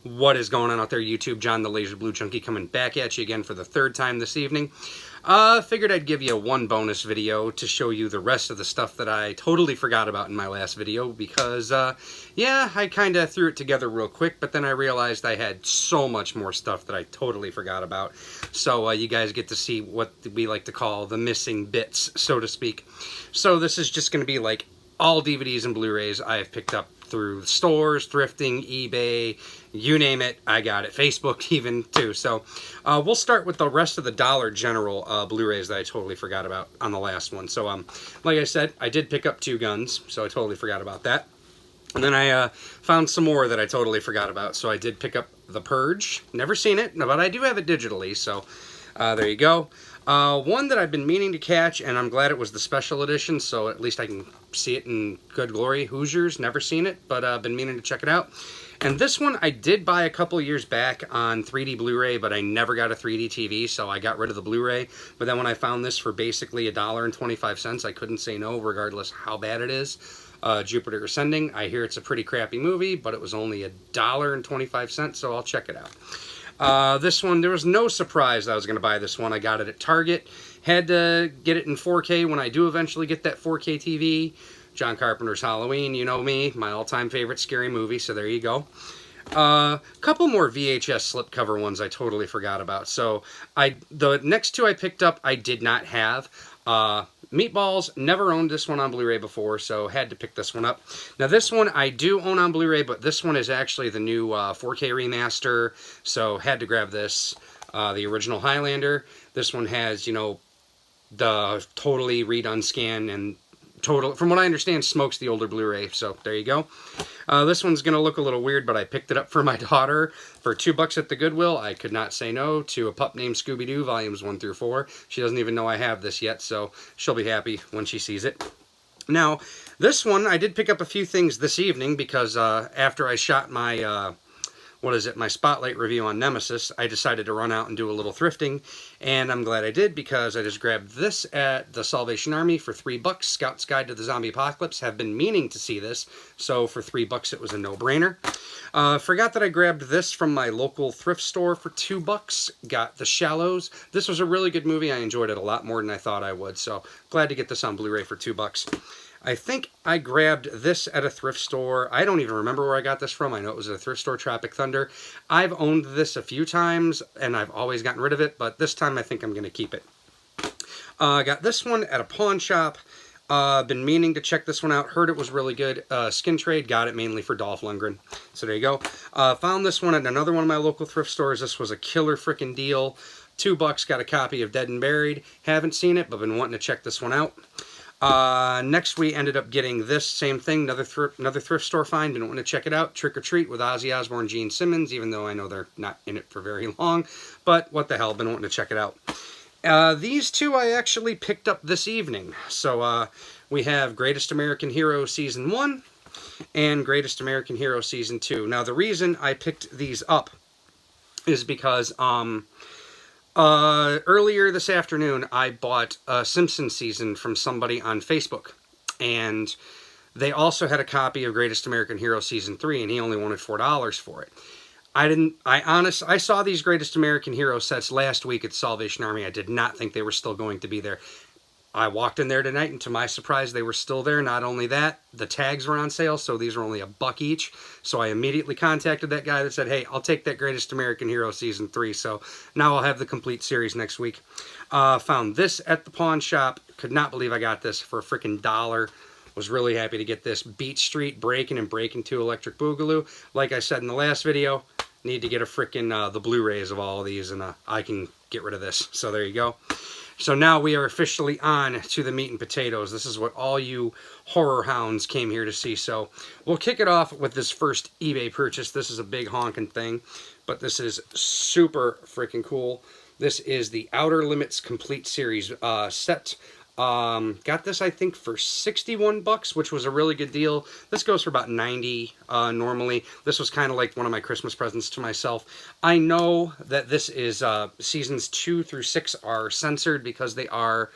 What is going on out there, YouTube? John the Laser Blue Junkie coming back at you again for the third time this evening. Figured I'd give you one bonus video to show you the rest of the stuff that I totally forgot about in my last video because, yeah, I kind of threw it together real quick, but then I realized I had so much more stuff that I totally forgot about. So you guys get to see what we like to call the missing bits, so to speak. So this is just going to be like all DVDs and Blu-rays I have picked up through stores, thrifting, eBay, you name it, I got it. Facebook even, too. So we'll start with the rest of the Dollar General Blu-rays that I totally forgot about on the last one. So like I said, I did pick up 2 guns, so I totally forgot about that. And then I found some more that I totally forgot about. So I did pick up The Purge. Never seen it, but I do have it digitally, so there you go. One that I've been meaning to catch, and I'm glad it was the special edition, so at least I can see it in good glory. Hoosiers, never seen it, but I've been meaning to check it out. And this one I did buy a couple years back on 3D Blu-ray, but I never got a 3D TV, so I got rid of the Blu-ray. But then when I found this for basically $1.25, I couldn't say no, regardless how bad it is. Jupiter Ascending. I hear it's a pretty crappy movie, but it was only $1.25, so I'll check it out. This one, there was no surprise that I was going to buy this one. I got it at Target. Had to get it in 4K when I do eventually get that 4K TV. John Carpenter's Halloween, you know me, my all-time favorite scary movie, so there you go. Couple more VHS slipcover ones I totally forgot about. So the next 2 I picked up I did not have. Meatballs, never owned this one on Blu-ray before, so had to pick this one up. Now this one I do own on Blu-ray, but this one is actually the new 4K remaster, so had to grab this. The original Highlander. This one has, you know, the totally redone scan and total, from what I understand, smokes the older Blu-ray, so there you go. This one's going to look a little weird, but I picked it up for my daughter for $2 at the Goodwill. I could not say no to A Pup Named Scooby-Doo, volumes 1 through 4. She doesn't even know I have this yet, so she'll be happy when she sees it. Now, this one, I did pick up a few things this evening because after I shot my my spotlight review on Nemesis, I decided to run out and do a little thrifting, and I'm glad I did because I just grabbed this at the Salvation Army for $3. Scout's Guide to the Zombie Apocalypse. Have been meaning to see this, so for $3 it was a no-brainer. Forgot that I grabbed this from my local thrift store for $2. Got The Shallows. This was a really good movie. I enjoyed it a lot more than I thought I would, so glad to get this on Blu-ray for $2. I think I grabbed this at a thrift store. I don't even remember where I got this from. I know it was at a thrift store, Tropic Thunder. I've owned this a few times, and I've always gotten rid of it, but this time I think I'm going to keep it. I got this one at a pawn shop. Been meaning to check this one out. Heard it was really good. Skin Trade, got it mainly for Dolph Lundgren. So there you go. Found this one at another one of my local thrift stores. This was a killer freaking deal. $2, got a copy of Dead and Buried. Haven't seen it, but been wanting to check this one out. Next we ended up getting this same thing, another thrift store find. Been wanting to check it out. Trick or Treat with Ozzy Osbourne, Gene Simmons, even though I know they're not in it for very long. But what the hell, been wanting to check it out. These 2 I actually picked up this evening. So we have Greatest American Hero Season 1 and Greatest American Hero Season 2. Now the reason I picked these up is because earlier this afternoon, I bought a Simpsons season from somebody on Facebook, and they also had a copy of Greatest American Hero Season 3, and he only wanted $4 for it. I saw these Greatest American Hero sets last week at Salvation Army. I did not think they were still going to be there. I walked in there tonight, and to my surprise, they were still there. Not only that, the tags were on sale, so these were only $1 each. So I immediately contacted that guy that said, hey, I'll take that Greatest American Hero Season 3. So now I'll have the complete series next week. Found this at the pawn shop. Could not believe I got this for a freaking $1. Was really happy to get this. Beat Street, Breaking and Breaking 2 Electric Boogaloo. Like I said in the last video, need to get a freaking the Blu-rays of all of these, and I can get rid of this. So there you go. So now we are officially on to the meat and potatoes. This is what all you horror hounds came here to see. So we'll kick it off with this first eBay purchase. This is a big honking thing, but this is super freaking cool. This is the Outer Limits Complete Series set. Got this, I think, for $61, which was a really good deal. This goes for about $90 normally. This was kind of like one of my Christmas presents to myself. I know that this is seasons 2 through 6 are censored because they are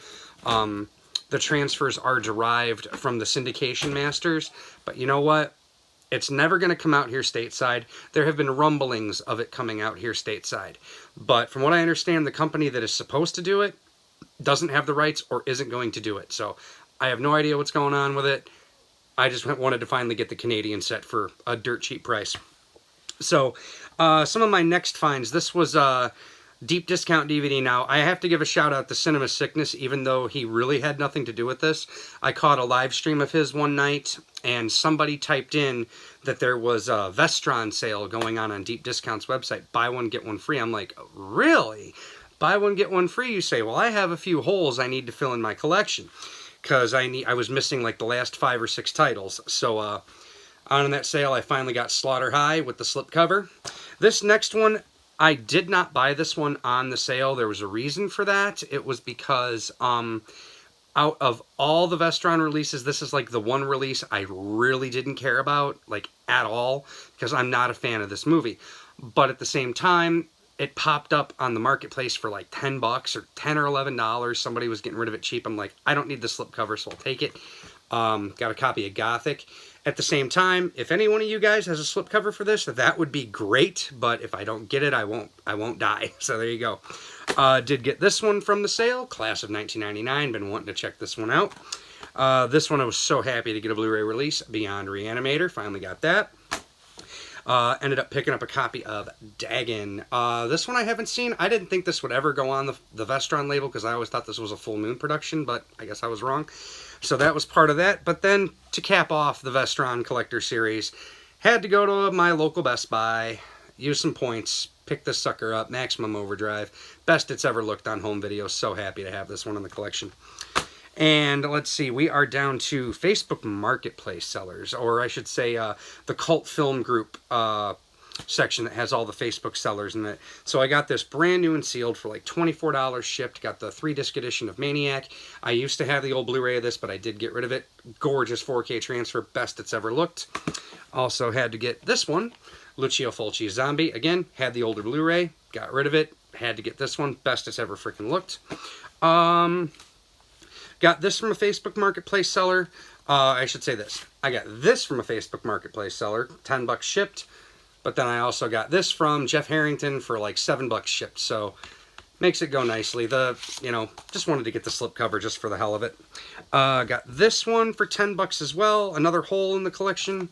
the transfers are derived from the syndication masters. But you know what? It's never going to come out here stateside. There have been rumblings of it coming out here stateside. But from what I understand, the company that is supposed to do it doesn't have the rights or isn't going to do it. So I have no idea what's going on with it. I just wanted to finally get the Canadian set for a dirt cheap price. So some of my next finds, this was deep discount DVD. Now, I have to give a shout out to Cinema Sickness, even though he really had nothing to do with this. I caught a live stream of his one night, and somebody typed in that there was a Vestron sale going on Deep Discount's website. Buy one, get one free. I'm like, really? Buy one, get one free? You say, well, I have a few holes I need to fill in my collection, because I was missing like the last 5 or 6 titles. So on that sale, I finally got Slaughter High with the slipcover. This next one, I did not buy this one on the sale. There was a reason for that. It was because out of all the Vestron releases, this is like the one release I really didn't care about, like at all, because I'm not a fan of this movie. But at the same time, it popped up on the marketplace for like $10 or $10 or $11. Somebody was getting rid of it cheap. I'm like, I don't need the slipcover, so I'll take it. Got a copy of Gothic. At the same time, if any one of you guys has a slipcover for this, that would be great. But if I don't get it, I won't die. So there you go. Did get this one from the sale, class of 1999. Been wanting to check this one out. This one I was so happy to get a Blu-ray release. Beyond Reanimator. Finally got that. Ended up picking up a copy of Dagon. This one I haven't seen. I didn't think this would ever go on the Vestron label because I always thought this was a Full Moon production, but I guess I was wrong. So that was part of that. But then to cap off the Vestron Collector Series, had to go to my local Best Buy, use some points, pick this sucker up, Maximum Overdrive. Best it's ever looked on home video. So happy to have this one in the collection. And let's see, we are down to Facebook Marketplace sellers, or I should say the Cult Film Group section that has all the Facebook sellers in it. So I got this brand new and sealed for like $24 shipped. Got the 3-disc edition of Maniac. I used to have the old Blu-ray of this, but I did get rid of it. Gorgeous 4K transfer, best it's ever looked. Also had to get this one, Lucio Fulci's Zombie. Again, had the older Blu-ray, got rid of it. Had to get this one, best it's ever freaking looked. Got this from a Facebook Marketplace seller. I should say this. I got this from a Facebook Marketplace seller, $10 shipped. But then I also got this from Jeff Harrington for like $7 shipped. So makes it go nicely. Just wanted to get the slipcover just for the hell of it. Got this one for $10 as well. Another hole in the collection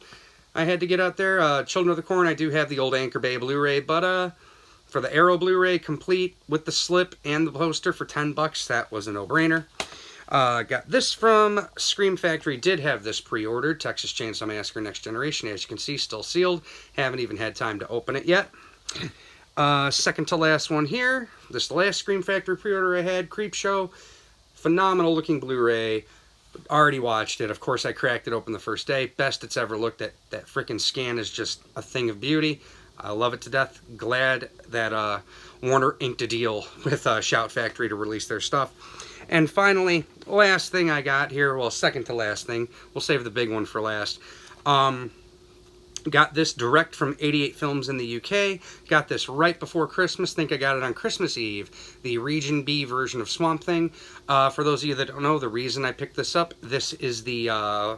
I had to get out there. Children of the Corn, I do have the old Anchor Bay Blu-ray, but for the Arrow Blu-ray complete with the slip and the poster for $10, that was a no-brainer. Got this from Scream Factory. Did have this pre-ordered. Texas Chainsaw Massacre Next Generation. As you can see, still sealed. Haven't even had time to open it yet. Second to last one here. This last Scream Factory pre-order I had. Creepshow. Phenomenal looking Blu-ray. Already watched it. Of course, I cracked it open the first day. Best it's ever looked at. That freaking scan is just a thing of beauty. I love it to death. Glad that Warner inked a deal with Shout Factory to release their stuff. And finally, last thing I got here, well, second to last thing, we'll save the big one for last. Got this direct from 88 Films in the UK. Got this right before Christmas. Think I got it on Christmas Eve. The Region B version of Swamp Thing. For those of you that don't know, the reason I picked this up, this is the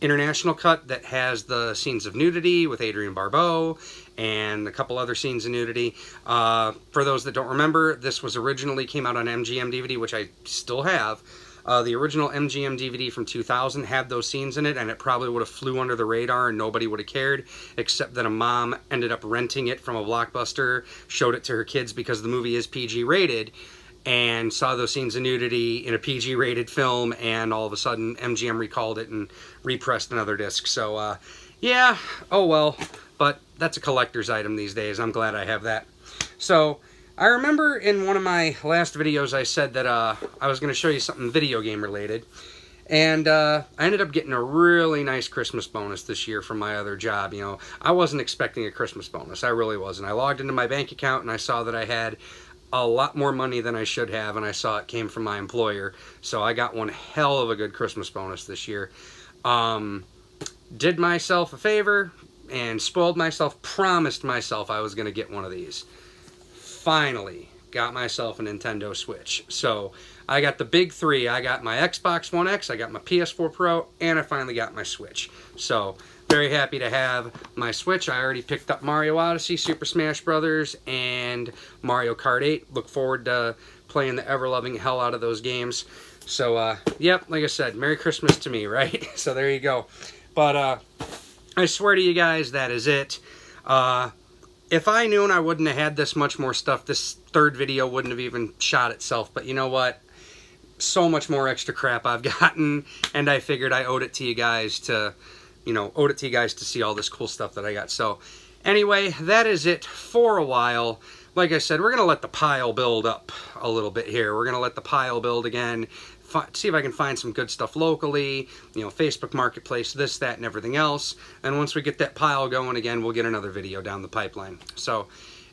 international cut that has the scenes of nudity with Adrienne Barbeau and a couple other scenes of nudity. For those that don't remember, this was originally came out on MGM DVD, which I still have. The original MGM DVD from 2000 had those scenes in it, and it probably would have flew under the radar and nobody would have cared, except that a mom ended up renting it from a Blockbuster, showed it to her kids because the movie is PG rated, and saw those scenes of nudity in a PG rated film, and all of a sudden MGM recalled it and repressed another disc. So yeah, oh well, but that's a collector's item these days. I'm glad I have that. So I remember in one of my last videos I said that I was going to show you something video game related, and I ended up getting a really nice Christmas bonus this year from my other job. You know, I wasn't expecting a Christmas bonus. I really wasn't. I logged into my bank account and I saw that I had a lot more money than I should have, and I saw it came from my employer. So I got one hell of a good Christmas bonus this year. Did myself a favor and spoiled myself, promised myself I was going to get one of these. Finally got myself a Nintendo Switch. So I got the big three. I got my Xbox One X, I got my PS4 Pro, and I finally got my Switch. So very happy to have my Switch. I already picked up Mario Odyssey, Super Smash Brothers, and Mario Kart 8. Look forward to playing the ever-loving hell out of those games. So, yep, like I said, Merry Christmas to me, right? So there you go. But I swear to you guys, that is it. If I knew I wouldn't have had this much more stuff, this third video wouldn't have even shot itself. But you know what? So much more extra crap I've gotten, and I figured I owed it to you guys to, to see all this cool stuff that I got. So anyway, that is it for a while. Like I said, we're going to let the pile build up a little bit here. We're going to let the pile build again, see if I can find some good stuff locally, Facebook Marketplace, this, that, and everything else. And once we get that pile going again, we'll get another video down the pipeline. So,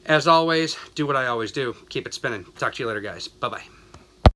as always, do what I always do. Keep it spinning. Talk to you later, guys. Bye-bye.